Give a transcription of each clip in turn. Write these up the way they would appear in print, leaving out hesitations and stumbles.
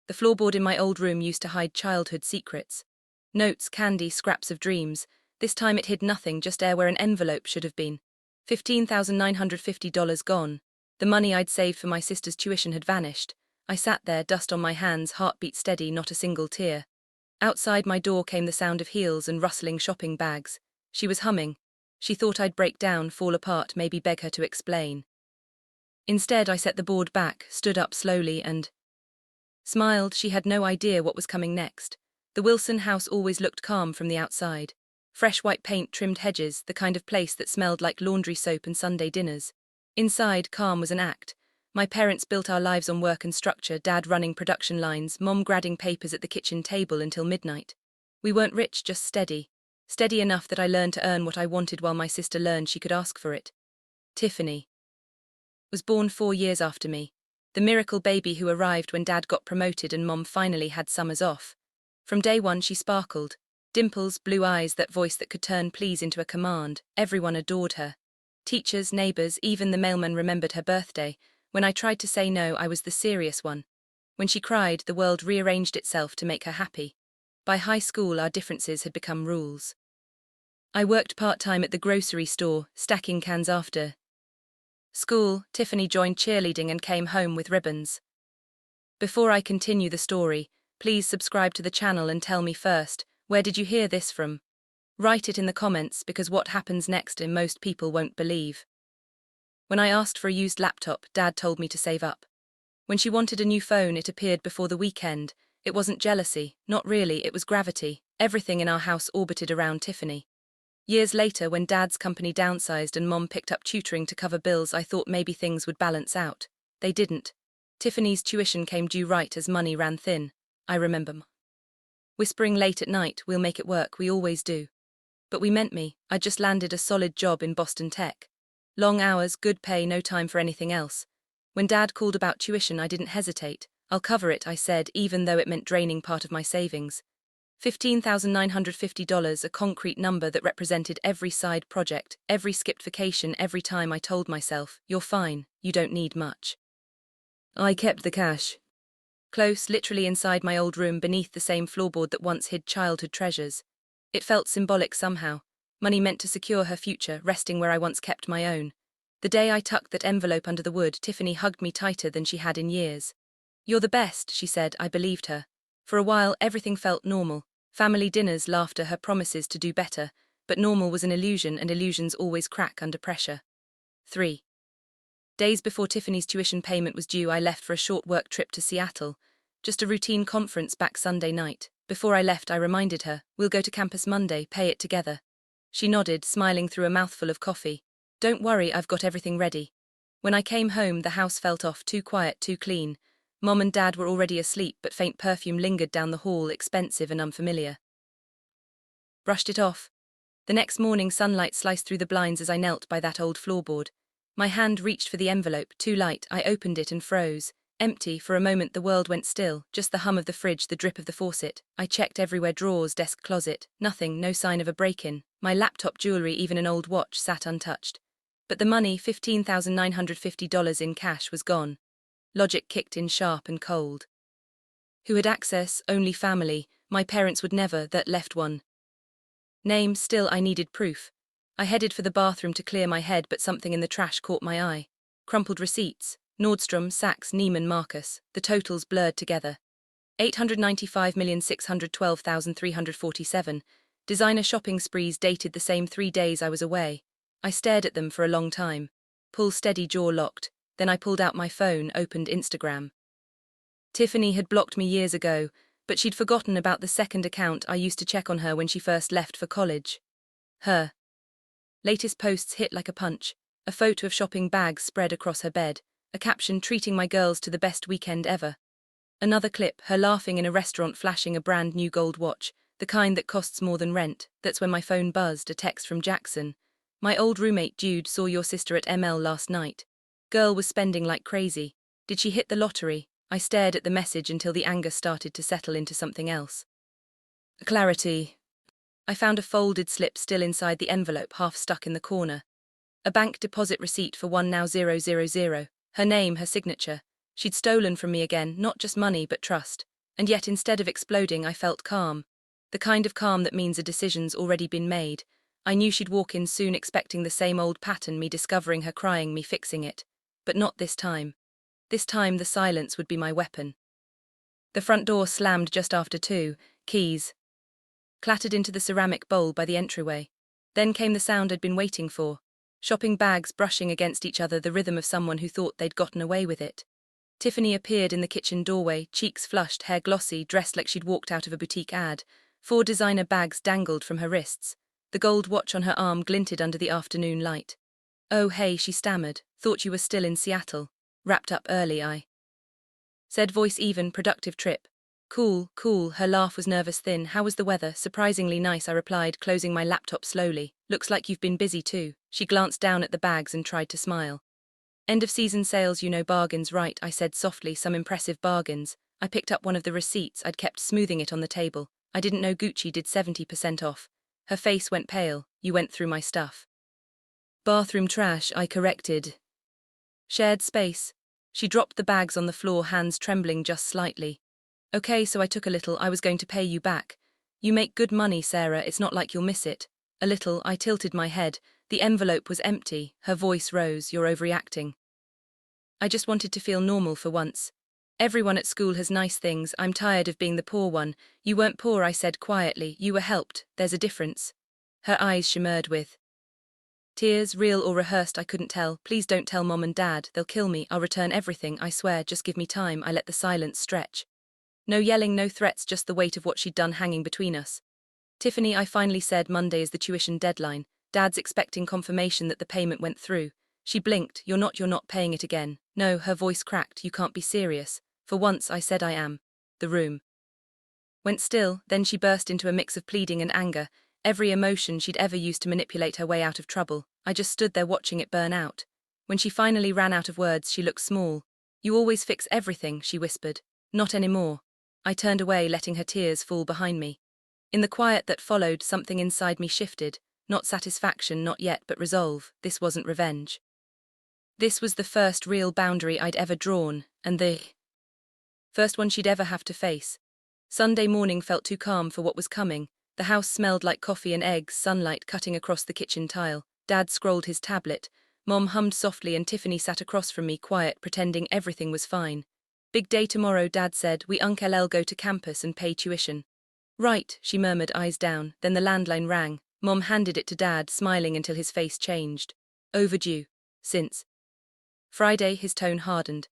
The floorboard in my old room used to hide childhood secrets. Notes, candy, scraps of dreams. This time it hid nothing, just air where an envelope should have been. $15,950 gone. The money I'd saved for my sister's tuition had vanished. I sat there, dust on my hands, heartbeat steady, not a single tear. Outside my door came the sound of heels and rustling shopping bags. She was humming. She thought I'd break down, fall apart, maybe beg her to explain. Instead, I set the board back, stood up slowly and smiled. She had no idea what was coming next. The Wilson house always looked calm from the outside. Fresh white paint, trimmed hedges, the kind of place that smelled like laundry soap and Sunday dinners. Inside, calm was an act. My parents built our lives on work and structure, Dad running production lines, Mom gradding papers at the kitchen table until midnight. We weren't rich, just steady. Steady enough that I learned to earn what I wanted while my sister learned she could ask for it. Tiffany was born 4 years after me. The miracle baby who arrived when Dad got promoted and Mom finally had summers off. From day one she sparkled. Dimples, blue eyes, that voice that could turn please into a command. Everyone adored her. Teachers, neighbors, even the mailman remembered her birthday. When I tried to say no, I was the serious one. When she cried, the world rearranged itself to make her happy. By high school, our differences had become rules. I worked part-time at the grocery store, stacking cans after school. Tiffany joined cheerleading and came home with ribbons. Before I continue the story, please subscribe to the channel and tell me first, where did you hear this from? Write it in the comments, because what happens next most people won't believe. When I asked for a used laptop, Dad told me to save up. When she wanted a new phone, it appeared before the weekend. It wasn't jealousy, not really, it was gravity. Everything in our house orbited around Tiffany. Years later, when Dad's company downsized and Mom picked up tutoring to cover bills, I thought maybe things would balance out. They didn't. Tiffany's tuition came due right as money ran thin. I remember whispering late at night, "We'll make it work, we always do." But we meant me. I'd just landed a solid job in Boston Tech. Long hours, good pay, no time for anything else. When Dad called about tuition, I didn't hesitate. "I'll cover it," I said, even though it meant draining part of my savings. $15,950, a concrete number that represented every side project, every skipped vacation, every time I told myself, "You're fine, you don't need much." I kept the cash close, literally inside my old room, beneath the same floorboard that once hid childhood treasures. It felt symbolic somehow. Money meant to secure her future, resting where I once kept my own. The day I tucked that envelope under the wood, Tiffany hugged me tighter than she had in years. "You're the best," she said. I believed her. For a while, everything felt normal. Family dinners, laughter, her promises to do better. But normal was an illusion, and illusions always crack under pressure. 3 days before Tiffany's tuition payment was due, I left for a short work trip to Seattle. Just a routine conference back Sunday night. Before I left, I reminded her, "We'll go to campus Monday, pay it together." She nodded, smiling through a mouthful of coffee. "Don't worry, I've got everything ready." When I came home, the house felt off, too quiet, too clean. Mom and Dad were already asleep, but faint perfume lingered down the hall, expensive and unfamiliar. Brushed it off. The next morning, sunlight sliced through the blinds as I knelt by that old floorboard. My hand reached for the envelope, too light. I opened it and froze. Empty. For a moment the world went still, just the hum of the fridge, the drip of the faucet. I checked everywhere, drawers, desk, closet. Nothing, no sign of a break-in. My laptop, jewelry, even an old watch sat untouched. But the money, $15,950 in cash, was gone. Logic kicked in sharp and cold. Who had access? Only family. My parents would never. That left one name. Still, I needed proof. I headed for the bathroom to clear my head, but something in the trash caught my eye. Crumpled receipts. Nordstrom, Saks, Neiman Marcus. The totals blurred together. $895,612,347. Designer shopping sprees dated the same 3 days I was away. I stared at them for a long time. Pull steady, jaw locked. Then I pulled out my phone, opened Instagram. Tiffany had blocked me years ago, but she'd forgotten about the second account I used to check on her when she first left for college. Her latest posts hit like a punch. A photo of shopping bags spread across her bed. A caption, "Treating my girls to the best weekend ever." Another clip, her laughing in a restaurant, flashing a brand new gold watch, the kind that costs more than rent. That's when my phone buzzed, a text from Jackson. "My old roommate Jude saw your sister at ML last night. Girl was spending like crazy. Did she hit the lottery?" I stared at the message until the anger started to settle into something else. Clarity. I found a folded slip still inside the envelope, half stuck in the corner. A bank deposit receipt for 1now000. Her name, her signature. She'd stolen from me again, not just money but trust. And yet instead of exploding, I felt calm. The kind of calm that means a decision's already been made. I knew she'd walk in soon expecting the same old pattern, me discovering her crying, me fixing it. But not this time. This time the silence would be my weapon. The front door slammed just after 2, keys clattered into the ceramic bowl by the entryway. Then came the sound I'd been waiting for. Shopping bags brushing against each other, the rhythm of someone who thought they'd gotten away with it. Tiffany appeared in the kitchen doorway, cheeks flushed, hair glossy, dressed like she'd walked out of a boutique ad. 4 designer bags dangled from her wrists. The gold watch on her arm glinted under the afternoon light. "Oh hey," she stammered. "Thought you were still in Seattle. Wrapped up early, I." Said voice even, productive trip. "Cool, cool." Her laugh was nervous thin. "How was the weather?" "Surprisingly nice," I replied, closing my laptop slowly. "Looks like you've been busy too." She glanced down at the bags and tried to smile. "End of season sales, you know, bargains, right?" I said softly. "Some impressive bargains." I picked up one of the receipts I'd kept, smoothing it on the table. "I didn't know Gucci did 70% off." Her face went pale. "You went through my stuff." "Bathroom trash," I corrected. "Shared space." She dropped the bags on the floor, hands trembling just slightly. "Okay, so I took a little. I was going to pay you back. You make good money, Sarah. It's not like you'll miss it." "A little." I tilted my head. The envelope was empty. Her voice rose. "You're overreacting." "I just wanted to feel normal for once. Everyone at school has nice things. I'm tired of being the poor one." "You weren't poor," I said quietly. "You were helped. There's a difference." Her eyes shimmered with tears, real or rehearsed I couldn't tell. "Please don't tell Mom and Dad. They'll kill me. I'll return everything, I swear. Just give me time." I let the silence stretch. No yelling, no threats, just the weight of what she'd done hanging between us. "Tiffany," I finally said, "Monday is the tuition deadline. Dad's expecting confirmation that the payment went through." She blinked. You're not paying it again." "No," her voice cracked. "You can't be serious." "For once," I said, "I am." The room went still, then she burst into a mix of pleading and anger, every emotion she'd ever used to manipulate her way out of trouble. I just stood there watching it burn out. When she finally ran out of words, she looked small. "You always fix everything," she whispered. "Not anymore." I turned away, letting her tears fall behind me. In the quiet that followed, something inside me shifted. Not satisfaction, not yet, but resolve. This wasn't revenge. This was the first real boundary I'd ever drawn, and the first one she'd ever have to face. Sunday morning felt too calm for what was coming. The house smelled like coffee and eggs, sunlight cutting across the kitchen tile. Dad scrolled his tablet. Mom hummed softly and Tiffany sat across from me, quiet, pretending everything was fine. "Big day tomorrow," Dad said. "We Uncle go to campus and pay tuition." "Right," she murmured, eyes down. Then the landline rang. Mom handed it to Dad, smiling until his face changed. "Overdue. Since Friday." His tone hardened.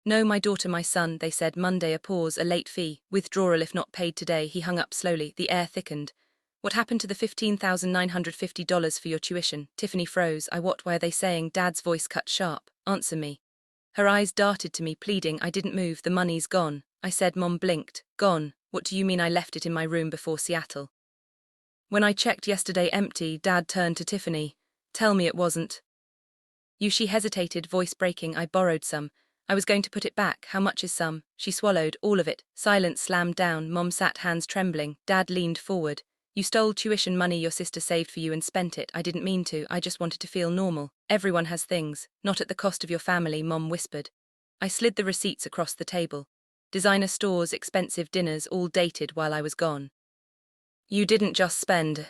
"No, my daughter, my son," they said. "Monday." A pause, a late fee. "Withdrawal if not paid today." He hung up slowly. The air thickened. "What happened to the $15,950 for your tuition?" Tiffany froze. "What? Why are they saying?" Dad's voice cut sharp. "Answer me." Her eyes darted to me, pleading. I didn't move. "The money's gone," I said. Mom blinked. "Gone? What do you mean? I left it in my room before Seattle." "When I checked yesterday, empty." Dad turned to Tiffany. "Tell me it wasn't you." She hesitated, voice breaking. "I borrowed some. I was going to put it back." "How much is some?" She swallowed. "All of it." Silence slammed down. Mom sat, hands trembling. Dad leaned forward. "You stole tuition money your sister saved for you and spent it." "I didn't mean to. I just wanted to feel normal." "Everyone has things. Not at the cost of your family," Mom whispered. I slid the receipts across the table. Designer stores, expensive dinners, all dated while I was gone. "You didn't just spend.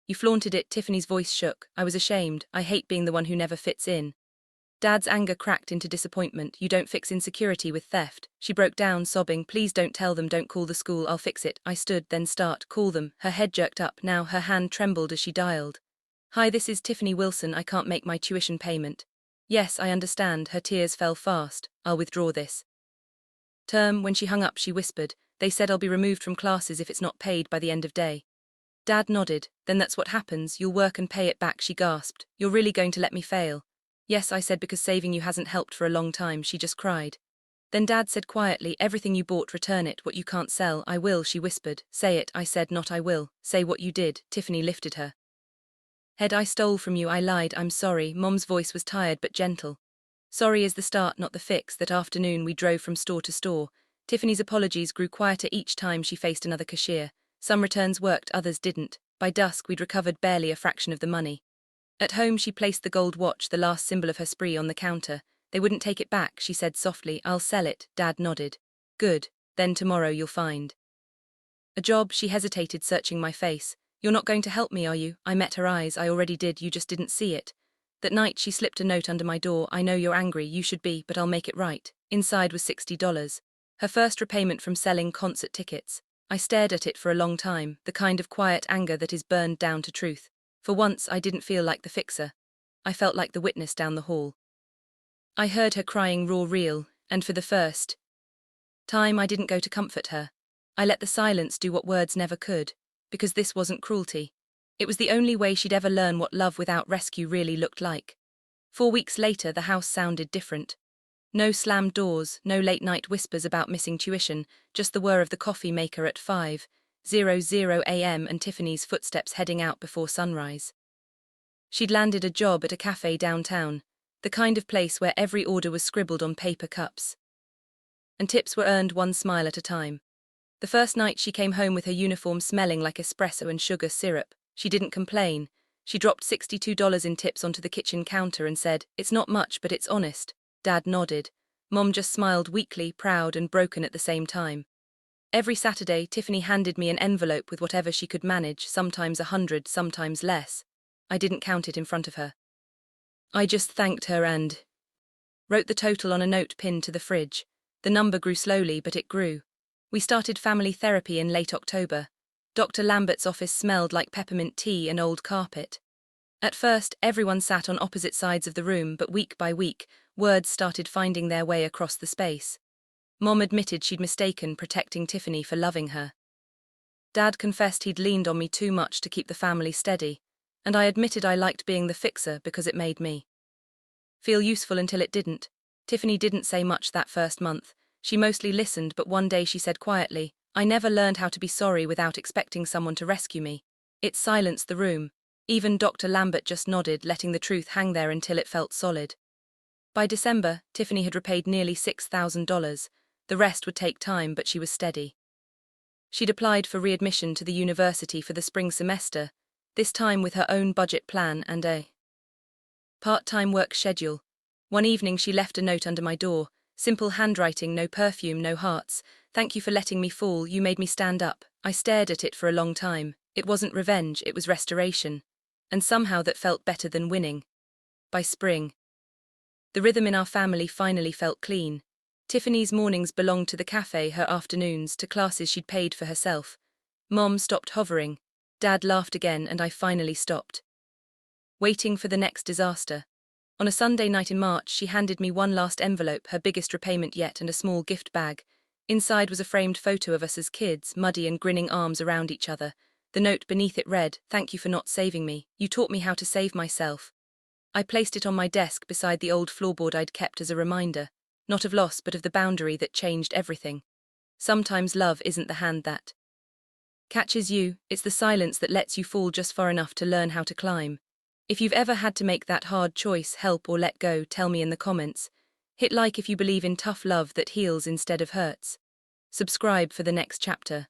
You flaunted it." Tiffany's voice shook. I was ashamed. I hate being the one who never fits in. Dad's anger cracked into disappointment. "You don't fix insecurity with theft." She broke down, sobbing. "Please don't tell them. Don't call the school. I'll fix it." I stood, then start. "Call them." Her head jerked up. Now her hand trembled as she dialed. "Hi, this is Tiffany Wilson. I can't make my tuition payment." "Yes, I understand." Her tears fell fast. "I'll withdraw this term." When she hung up, she whispered, "They said I'll be removed from classes if it's not paid by the end of day." Dad nodded. "Then that's what happens. You'll work and pay it back." She gasped. "You're really going to let me fail?" "Yes," I said, "because saving you hasn't helped for a long time." She just cried. Then Dad said quietly, "Everything you bought, return it. What you can't sell." "I will," she whispered. "Say it." I said, "Not I will." "Say what you did." Tiffany lifted her head. "I stole from you. I lied. I'm sorry." Mom's voice was tired but gentle. "Sorry is the start, not the fix." That afternoon we drove from store to store. Tiffany's apologies grew quieter each time she faced another cashier. Some returns worked, others didn't. By dusk we'd recovered barely a fraction of the money. At home she placed the gold watch, the last symbol of her spree, on the counter. "They wouldn't take it back," she said softly. "I'll sell it." Dad nodded. "Good." Then tomorrow you'll find a job. She hesitated, searching my face. You're not going to help me, are you? I met her eyes. I already did, you just didn't see it. That night she slipped a note under my door. I know you're angry, you should be, but I'll make it right. Inside was $60. Her first repayment from selling concert tickets. I stared at it for a long time, the kind of quiet anger that is burned down to truth. For once I didn't feel like the fixer. I felt like the witness down the hall. I heard her crying raw real, and for the first time I didn't go to comfort her. I let the silence do what words never could, because this wasn't cruelty. It was the only way she'd ever learn what love without rescue really looked like. 4 weeks later the house sounded different. No slammed doors, no late-night whispers about missing tuition, just the whir of the coffee maker at 5:00 a.m. and Tiffany's footsteps heading out before sunrise. She'd landed a job at a cafe downtown, the kind of place where every order was scribbled on paper cups, and tips were earned one smile at a time. The first night she came home with her uniform smelling like espresso and sugar syrup. She didn't complain. She dropped $62 in tips onto the kitchen counter and said, "It's not much, but it's honest." Dad nodded. Mom just smiled weakly, proud and broken at the same time. Every Saturday, Tiffany handed me an envelope with whatever she could manage, sometimes 100, sometimes less. I didn't count it in front of her. I just thanked her and wrote the total on a note pinned to the fridge. The number grew slowly, but it grew. We started family therapy in late October. Dr. Lambert's office smelled like peppermint tea and old carpet. At first, everyone sat on opposite sides of the room, but week by week, words started finding their way across the space. Mom admitted she'd mistaken protecting Tiffany for loving her. Dad confessed he'd leaned on me too much to keep the family steady, and I admitted I liked being the fixer because it made me feel useful until it didn't. Tiffany didn't say much that first month. She mostly listened, but one day she said quietly, "I never learned how to be sorry without expecting someone to rescue me." It silenced the room. Even Dr. Lambert just nodded, letting the truth hang there until it felt solid. By December, Tiffany had repaid nearly $6,000. The rest would take time, but she was steady. She'd applied for readmission to the university for the spring semester, this time with her own budget plan and a part-time work schedule. One evening she left a note under my door, simple handwriting, no perfume, no hearts. "Thank you for letting me fall, you made me stand up." I stared at it for a long time. It wasn't revenge, it was restoration. And somehow that felt better than winning. By spring, the rhythm in our family finally felt clean. Tiffany's mornings belonged to the cafe, her afternoons to classes she'd paid for herself. Mom stopped hovering. Dad laughed again, and I finally stopped waiting for the next disaster. On a Sunday night in March, she handed me one last envelope, her biggest repayment yet, and a small gift bag. Inside was a framed photo of us as kids, muddy and grinning, arms around each other. The note beneath it read, "Thank you for not saving me. You taught me how to save myself." I placed it on my desk beside the old floorboard I'd kept as a reminder, not of loss but of the boundary that changed everything. Sometimes love isn't the hand that catches you, it's the silence that lets you fall just far enough to learn how to climb. If you've ever had to make that hard choice, help or let go, tell me in the comments. Hit like if you believe in tough love that heals instead of hurts. Subscribe for the next chapter.